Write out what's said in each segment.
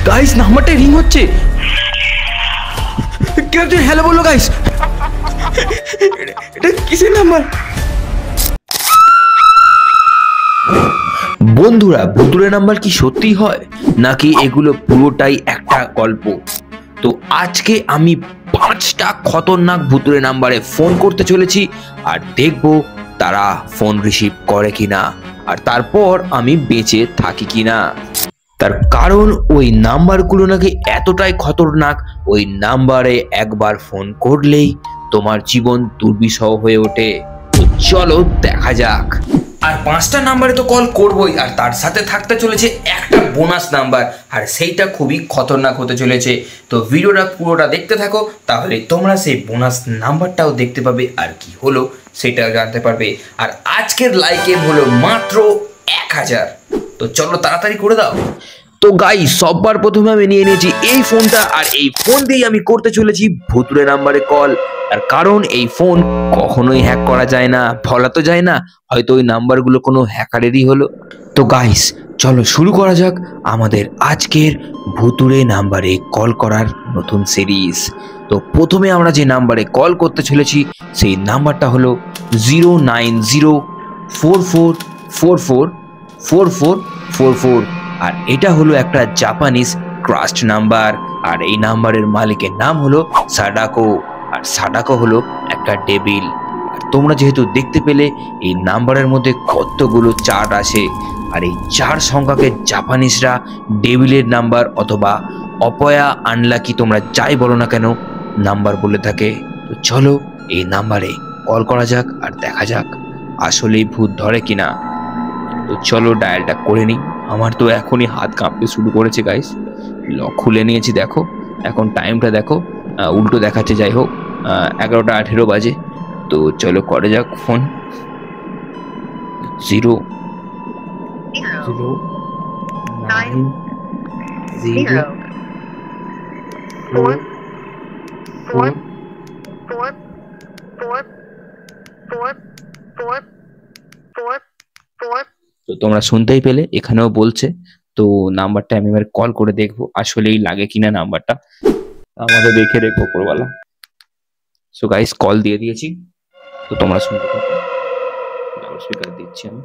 Guys নাম্বারটা ring হচ্ছে। কেউ একজন হ্যালো বললো গাইস। এটা কিসের নাম্বার? বন্ধুরা, ভুতুড়ে নাম্বার কি সত্যি হয় নাকি এগুলো পুরোটাই একটা গল্প? তো আজকে আমি 5টা খতরনাক ভুতুড়ে নাম্বারে ফোন করতে চলেছি আর দেখবো তারা ফোন রিসিভ করে কিনা, আর তারপর আমি বেঁচে থাকি কিনা। তার কারণ ওই নাম্বারগুলো নাকি এতটাই খতরনাক, ওই নাম্বারে একবার ফোন করলেই তোমার জীবন দুর্বিষহ হয়ে ওঠে। তো চলো দেখা যাক। আর 5টা নাম্বারে তো কল করবই, আর তার সাথে থাকতে চলেছে একটা বোনাস নাম্বার, আর সেইটা খুবই খতরনাক হতে চলেছে। তো ভিডিওটা পুরোটা দেখতে থাকো, তাহলে তোমরা সেই বোনাস নাম্বারটাও দেখতে পাবে আর কি হলো সেটাও জানতে পারবে। আর আজকের লাইকে হলো মাত্র 1000। তো চলো তাড়াতাড়ি করে দাও। তো গাইস, সববার প্রথমে আমি নিয়ে নিয়েছি এই ফোনটা, আর এই ফোন দিয়েই আমি করতে চলেছি ভুতুড়ে নাম্বারে কল। আর কারণ এই ফোন কখনোই হ্যাক করা যায় না, বলা তো যায় না, হয়তো ওই নাম্বারগুলো কোনো হ্যাকারেরই হলো। তো গাইস চলো শুরু করা যাক আমাদের আজকের ভুতুড়ে নাম্বারে কল করার নতুন সিরিজ। তো প্রথমে আমরা যে নাম্বারে কল করতে চলেছি সেই নাম্বারটা হলো 09044444444, আর এটা হলো একটা জাপানিজ ক্রাস্ট নাম্বার। আর এই নাম্বারের মালিকের নাম হলো সাডাকো, আর সাডাকো হলো একটা ডেভিল। আর তোমরা যেহেতু দেখতে পেলে এই নাম্বারের মধ্যে কতগুলো চার্ট আছে, আর এই 4 সংখ্যাকে জাপানিজরা ডেভিলের নাম্বার অথবা অপয়া আনলাকি তোমরা যাই বলো না কেন নাম্বার বলে থাকে। তো চলো এই নাম্বারে কল করা যাক আর দেখা যাক আসলেই ভূত ধরে কিনা। তো চলো ডায়ালটা করে নিই। আমার তো এখনই হাত কাঁপতে শুরু করেছে গাইস। লক খুলে নিয়েছি, দেখো এখন টাইমটা দেখো, উল্টো দেখাচ্ছে, যাই হোক 11টা 18 বাজে। তো চলো করে যাক ফোন। 0 0 9 0 4 4 4 4 4 4 4 4। তো তোমরা শুনতেই পেলে এখানেও বলছে। তো নাম্বারটা আমি এবার কল করে দেখবো আসলেই লাগে কিনা নাম্বারটা, আমাকে দেখে রেখো উপরওয়ালা। সো গাইস কল দিয়ে দিয়েছি, তো তোমরা শুনতে থাকো। লাউড স্পিকার দিচ্ছি আমি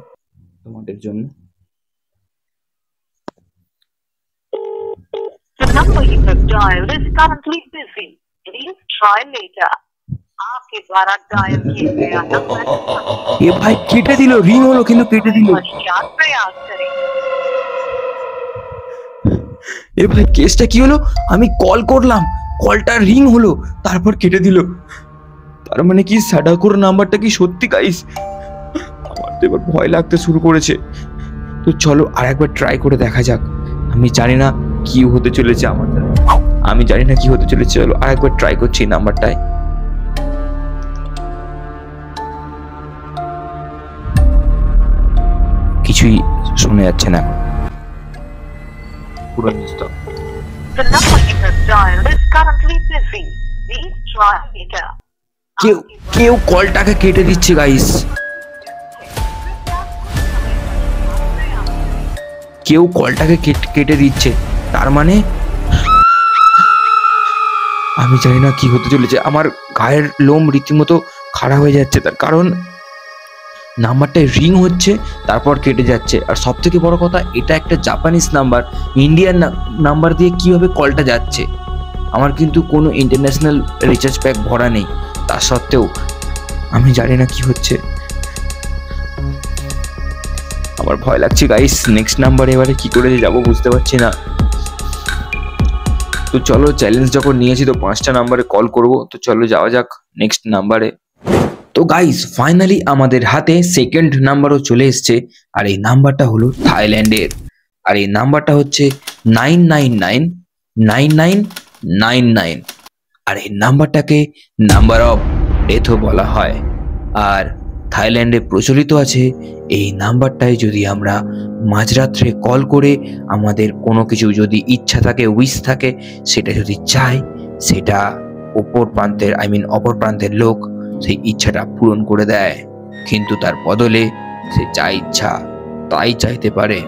তোমাদের জন্য। The number you have dialed is currently busy. Please try later. आपके द्वारा डायल किए गया नंबर এ ভাই কেটে দিল, রিং হলো কিন্তু কেটে দিল। पश्चात प्रयास करें। এ ভাই কেসটা কি হলো? আমি কল করলাম, কলটা রিং হলো, তারপর কেটে দিল। তার মানে কি সাডাকোর নাম্বারটা কি সত্যি গাইস? আমার তো এবার ভয় লাগতে শুরু করেছে। তো চলো আর একবার ট্রাই করে দেখা যাক। আমি জানি না কি হতে চলেছে আমার, আমি জানি না কি হতে চলেছে। চলো আর একবার ট্রাই করছি এই নাম্বারটায়। কিছুই শোনা যাচ্ছে না, পুরো নিস্তব্ধ। The number you have dialed is currently busy. Please try later. কেউ কলটাকে কেটে দিচ্ছে গাইস, কেউ কলটাকে কেটে দিচ্ছে। তার মানে আমি জানি না কি হতে চলেছে। আমার গায়ের লোম রীতিমতো খাড়া হয়ে যাচ্ছে, তার কারণ নাম্বারটা রিং হচ্ছে তারপর কেটে যাচ্ছে। আর সব থেকে বড় কথা, এটা একটা জাপানিজ নাম্বার, ইন্ডিয়ান নাম্বার দিয়ে কিভাবে কলটা যাচ্ছে। আমার কিন্তু কোনো ইন্টারন্যাশনাল রিচার্জ প্যাক ভরা নেই, তা সত্ত্বেও আমি জানি না কি হচ্ছে। আমার ভয় লাগছে গাইস। নেক্সট নাম্বার এবারে কি করে যাবো বুঝতে পারছি না। তো চলো চ্যালেঞ্জ যখন নিয়েছি তো 5টা নাম্বারে কল করব। তো চলো যাওয়া যাক নেক্সট নাম্বারে। তো গাইস ফাইনালি আমাদের হাতে সেকেন্ড নাম্বারও চলে এসছে, আর এই নাম্বারটা হলো থাইল্যান্ডের। আর এই নাম্বারটা হচ্ছে 9999999। আর এই নাম্বারটাকে নাম্বার অফ ডেথও বলা হয়। আর থাইল্যান্ডে প্রচলিত আছে এই নাম্বারটায় যদি আমরা মাঝরাত্রে কল করে আমাদের কোনো কিছু যদি ইচ্ছা থাকে, উইশ থাকে, সেটা যদি চাই, সেটা অপর প্রান্তের লোক সেই ইচ্ছাটা পূরণ করে দেয়। কিন্তু তার বদলে সে যা ইচ্ছা তাই চাইতে পারে।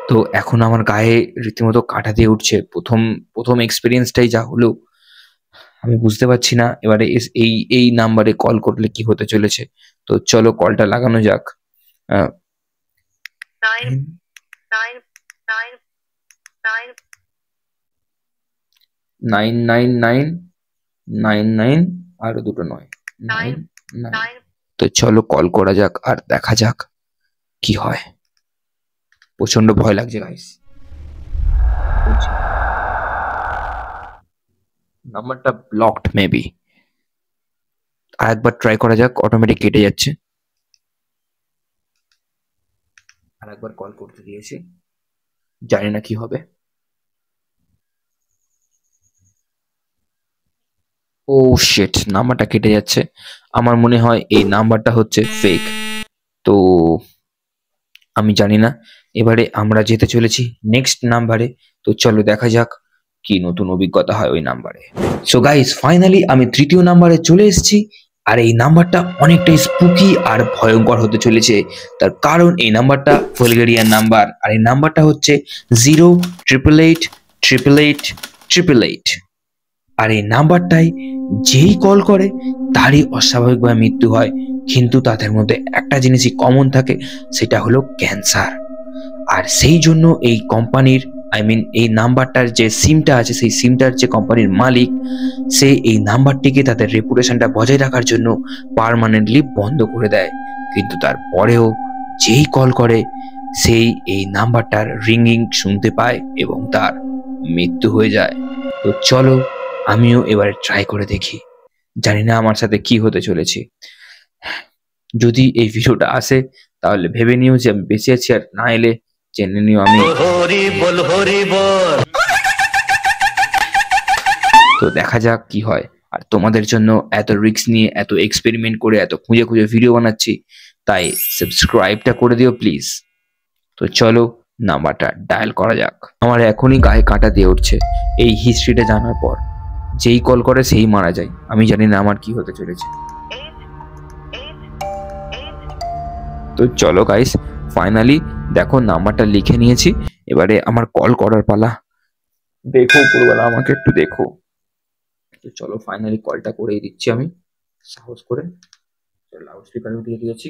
তো এখন আমার গায়ে রীতিমতো কাঁটা দিয়ে উঠছে। প্রথম এক্সপেরিয়েন্সটাই যা হলো, আমি বুঝতে পারছি না এবারে এই নাম্বারে কল করলে কি হতে চলেছে। তো চলো কলটা লাগানো যাক। আহ, 99999 আরো দুটো 9 9 তো চলো কল করা যাক আর দেখা যাক কি হয়। প্রচন্ড ভয় লাগছে গাইস। নাম্বারটা ব্লকড মেবি। আর একবার ট্রাই করা যাক। অটোমেটিক কেটে যাচ্ছে। আর একবার কল করতে দিয়েছি, জানি না কি হবে। ও শিট, নাম্বারটা কেটে যাচ্ছে। আমার মনে হয় এই নাম্বারটা হচ্ছে ফেক। তো আমি জানি না। এবারে আমরা যেতে চলেছি নেক্সট নাম্বারে। তো চলো দেখা যাক কি নতুন অভিজ্ঞতা হয় ওই নাম্বারে। সো গাইস, ফাইনালি আমি তৃতীয় নাম্বারে চলে এসেছি। আর এই নাম্বারটা অনেকটাই স্পুকি আর ভয়ঙ্কর হতে চলেছে। তার কারণ এই নাম্বারটা বুলগেরিয়ান নাম্বার। আর এই নাম্বারটা হচ্ছে 088888888। আর এই নাম্বারটাই যেই কল করে তারই অস্বাভাবিকভাবে মৃত্যু হয়। কিন্তু তাদের মধ্যে একটা জিনিসই কমন থাকে, সেটা হলো ক্যান্সার। আর সেই জন্য এই কোম্পানির, এই নাম্বারটার যে সিমটা আছে, সেই সিমটার যে কোম্পানির মালিক, সে এই নাম্বারটিকে তাদের রেপুটেশনটা বজায় রাখার জন্য পার্মানেন্টলি বন্ধ করে দেয়। কিন্তু তারপরেও যেই কল করে সেই এই নাম্বারটার রিংগিং শুনতে পায় এবং তার মৃত্যু হয়ে যায়। তো চলো আমিও এবারে ট্রাই করে দেখি, জানি না আমার সাথে কি হতে চলেছে। যদি এই ভিডিওটা আসে তাহলে ভেবে নিও যে আমি বেঁচে আছি, আর না এলে জেনে নিও আমি তো দেখা যাক কি হয়। আর তোমাদের জন্য এত রিস্ক নিয়ে, এত এক্সপেরিমেন্ট করে, এত খুঁজে খুঁজে ভিডিও বানাচ্ছি, তাই সাবস্ক্রাইবটা করে দিও প্লিজ। তো চলো নাম্বারটা ডায়াল করা যাক। আমার এখনই গায়ে কাঁটা দিয়ে উঠছে এই হিস্ট্রিটা জানার পর। যেই কল করে সেই মারা যায়। আমি জানি না আমার কি হতে চলেছে। তো চলো গাইস, ফাইনালি দেখো নাম্বারটা লিখে নিয়েছি। এবারে আমার কল করার পালা। দেখো পুরোবেলা আমাকে একটু দেখো। তো চলো ফাইনালি কলটা করেই দিচ্ছি আমি সাহস করে। লাউড স্পিকারে উঠিয়ে দিয়েছি।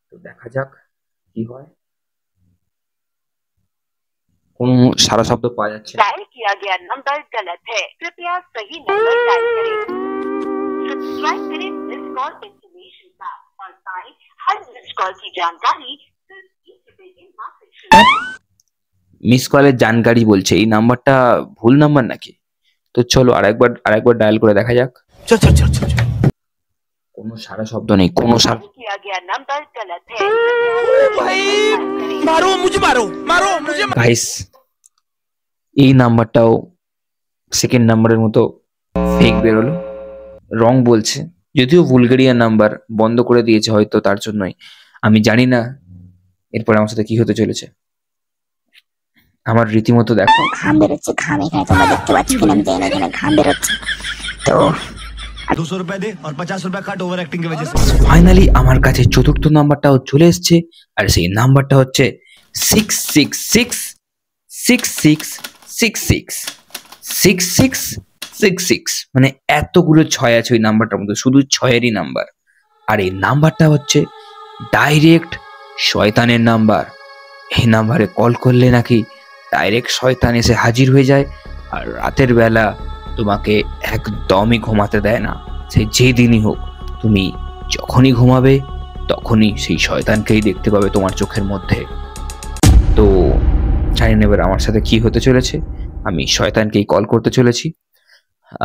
তো দেখা যাক কি হয়। কোনো সারা শব্দ পাওয়া যাচ্ছে না। डायल किया गया नंबर गलत है, कृपया सही नंबर डायल करें। सब्सक्राइब करें मिस कॉल इन्फॉर्मेशन का और पाएं हर मिस कॉल की जानकारी सिर्फ 30 रुपए के मासिक शुल्क। মিস কলের জানকারি বলছে, এই নাম্বারটা ভুল নাম্বার নাকি? তো চলো আরেকবার ডায়াল করে দেখা যাক। কোনো সারা শব্দ নেই, কোনো সারা। किया गया नंबर गलत है, मारो मुझे, मारो मारो मुझे। গাইস, এই নাম্বারটাও সেকেন্ড নাম্বারের মতো ফেক বেরোলো, রং বলছে। যদিও বুলগেরিয়ান নাম্বার বন্ধ করে দিয়েছে, হয়তো তার জন্যই। আমি জানি না এরপরে আমার সাথে কি হতে চলেছে। আমার রীতিমতো দেখো ঘাম বেরোচ্ছে, ঘাম এখানে তোমরা দেখতে পাচ্ছ কিনা আমি জানি না, এখানে ঘাম বেরোচ্ছে। তো 200 रुपए दे और 50 रुपए काट ओवर एक्टिंग की वजह से। ফাইনালি আমার কাছে চতুর্থ নাম্বারটাও চলে এসছে। আর সেই নাম্বারটা হচ্ছে 666666666। মানে এতগুলো ছয় আছে ওই নাম্বারটার মধ্যে, শুধু ছয়েরই নাম্বার। আর এই নাম্বারটা হচ্ছে ডাইরেক্ট শয়তানের নাম্বার। এই নাম্বারে কল করলে নাকি ডাইরেক্ট শয়তান এসে হাজির হয়ে যায়। আর রাতের বেলা তোমাকে একদমই ঘুমাতে দেয় না। সে যে দিনই হোক, তুমি যখনই ঘুমাবে তখনই সেই শয়তানকেই দেখতে পাবে তোমার চোখের মধ্যে। তো জানি না এবার আমার সাথে কি হতে চলেছে। আমি শয়তানকেই কল করতে চলেছি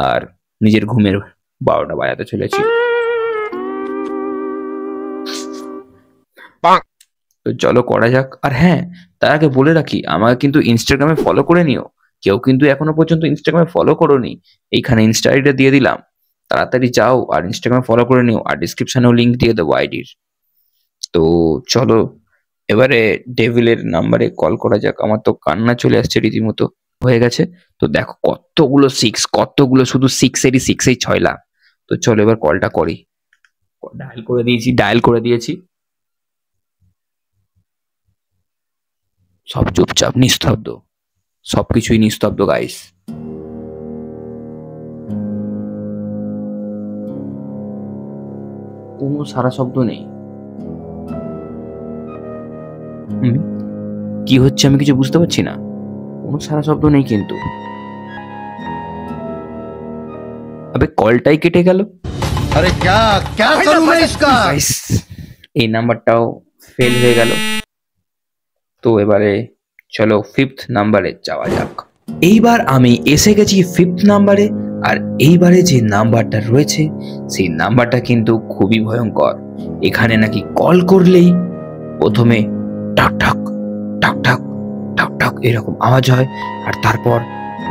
আর নিজের ঘুমের 12টা বাজাতে চলেছি। তো চলো করা যাক। আর হ্যাঁ, তার আগে বলে রাখি, আমাকে কিন্তু ইনস্টাগ্রামে ফলো করে নিও। কেউ কিন্তু এখনো পর্যন্ত ইনস্টাগ্রামে ফলো করোনি, এইখানে ইনস্টা আইডিটা দিয়ে দিলাম, তাড়াতাড়ি যাও আর ইনস্টাগ্রামে ফলো করে নিও। আর ডিসক্রিপশনেও লিঙ্ক দিয়ে দেবো আইডির। তো চলো এবারে ডেভিলের নাম্বারে কল করা যাক। আমার তো কান্না চলে আসছে রীতিমতো। হয়ে গেছে। তো দেখো কতগুলো সিক্স, কতগুলো শুধু সিক্সেই 6 লাখ। তো চলো এবার কলটা করি। ডায়াল করে দিয়েছি। সব চুপচাপ নিস্তব্ধ, সবকিছুই নিস্তব্ধ গাইস। কোনো সারা শব্দ নেই। কি হচ্ছে আমি কিছু বুঝতে পারছি না। কোনো সারা শব্দ নেই কিন্তু। আবে কলটাই কেটে গেল। अरे क्या क्या करूं मैं इसका? গাইস এই নাম্বারটাও ফেল হয়ে গেল। তো এবারে চলো 5th নাম্বারে যাওয়া যাক। এইবার আমি এসে গেছি 5th নাম্বারে, আর এইবারে যে নাম্বারটা রয়েছে সেই নাম্বারটা কিন্তু খুবই ভয়ঙ্কর। এখানে নাকি কল করলেই প্রথমে ঠাক ঠাক ঠাক ঠাক ঠাক ঠাক এরকম আওয়াজ হয়, আর তারপর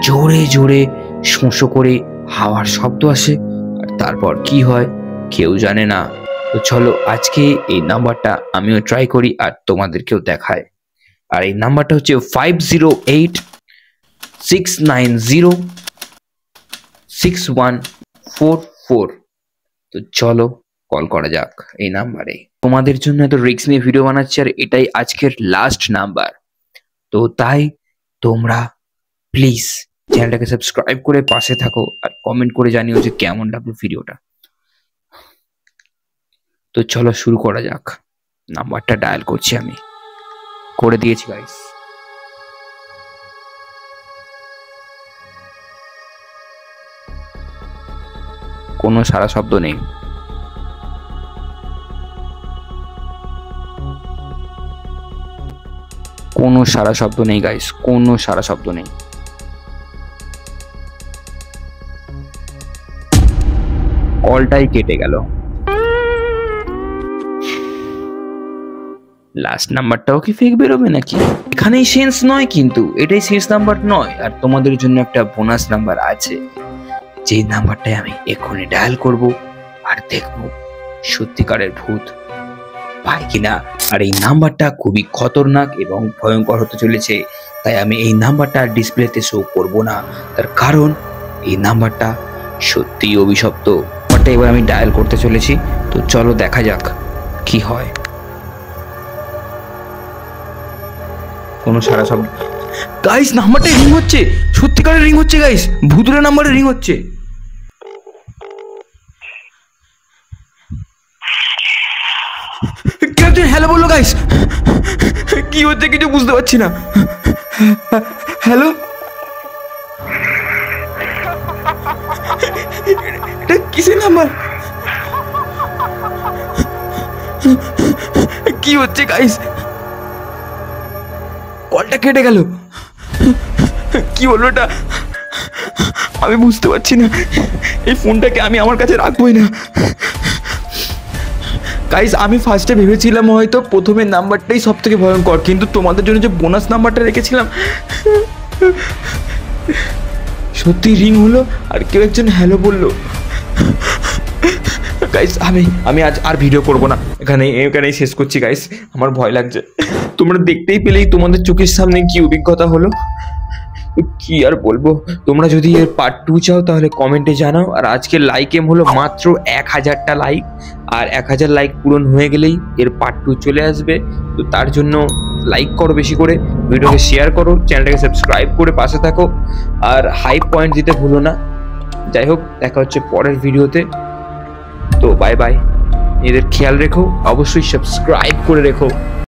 জোরে জোরে শোঁ করে হাওয়ার শব্দ আসে, আর তারপর কি হয় কেউ জানে না। তো চলো আজকে এই নাম্বারটা আমিও ট্রাই করি আর তোমাদেরকেও দেখায়। আর এই নাম্বারটা হচ্ছে 5086906144। তো চলো কল করা যাক এই নাম্বারে। তোমাদের জন্য এত রিস্ক নিয়ে ভিডিও বানাচ্ছি, আর এটাই আজকের লাস্ট নাম্বার। তো তাই তোমরা প্লিজ চ্যানেলটাকে সাবস্ক্রাইব করে পাশে থাকো, আর কমেন্ট করে জানিও যে কেমন লাগলো ভিডিওটা। তো চলো শুরু করা যাক। নাম্বারটা ডায়াল করছি, আমি করে দিয়েছি গাইস। কোনো সারা শব্দ নেই। কোনো সারা শব্দ নেই গাইস, কোনো সারা শব্দ নেই। কলটাই কেটে গেল। লাস্ট নাম্বারটাও কি ফেক বেরোবে নাকি? এখানেই সেন্স নয়, কিন্তু এটাই শেষ নাম্বার নয়। আর তোমাদের জন্য একটা বোনাস নাম্বার আছে, যে নাম্বারটাই আমি এক্ষুনি ডায়াল করব, আর দেখবো সত্যিকারের ভূত পাই কিনা। আর এই নাম্বারটা খুবই খতরনাক এবং ভয়ঙ্কর হতে চলেছে, তাই আমি এই নাম্বারটা ডিসপ্লেতে শো করব না। তার কারণ এই নাম্বারটা সত্যিই অভিশপ্ত। এবার আমি ডায়াল করতে চলেছি, তো চলো দেখা যাক কি হয়। কোনো সারা শব্দ গাইস, নাম্বারটা রিং হচ্ছে, সত্যিকারের রিং হচ্ছে গাইস, ভুতুরে নাম্বারে রিং হচ্ছে। কেউ হ্যালো বললো গাইস, কি হচ্ছে কিছু বুঝতে পারছি না। হ্যালো, এটা কিসের নাম্বার? কি হচ্ছে গাইস? কলটা কেটে গেল। কি হলো এটা? আমি বুঝতে পারছি না। এই ফোনটাকে আমি আমার কাছে রাখবোই না গাইস। আমি ফার্স্টে ভেবেছিলাম হয়তো প্রথমের নাম্বারটাই সব থেকে ভয়ঙ্কর, কিন্তু তোমাদের জন্য যে বোনাস নাম্বারটা রেখেছিলাম সত্যি রিং হলো, আর কেউ একজন হ্যালো বললো। গাইস আমি আজ আর ভিডিও করব না, এখানেই শেষ করছি গাইস। আমার ভয় লাগছে। তোমরা দেখতেই পেলেই তোমাদের চোখের সামনে কি অভিজ্ঞতা হলো, কি আর বলবো। তোমরা যদি এর পার্ট 2 চাও তাহলে কমেন্টে জানাও। আর আজকের লাইক এম হলো মাত্র 1000টা লাইক, আর 1000 লাইক পূরণ হয়ে গেলেই এর পার্ট 2 চলে আসবে। তো তার জন্য লাইক করো বেশি করে, ভিডিওকে শেয়ার করো, চ্যানেলটাকে সাবস্ক্রাইব করে পাশে থাকো, আর হাই পয়েন্ট দিতে ভুলো না। যাই হোক, দেখা হচ্ছে পরের ভিডিওতে। তো বাই বাই, এদের খেয়াল রেখো, অবশ্যই সাবস্ক্রাইব করে রেখো।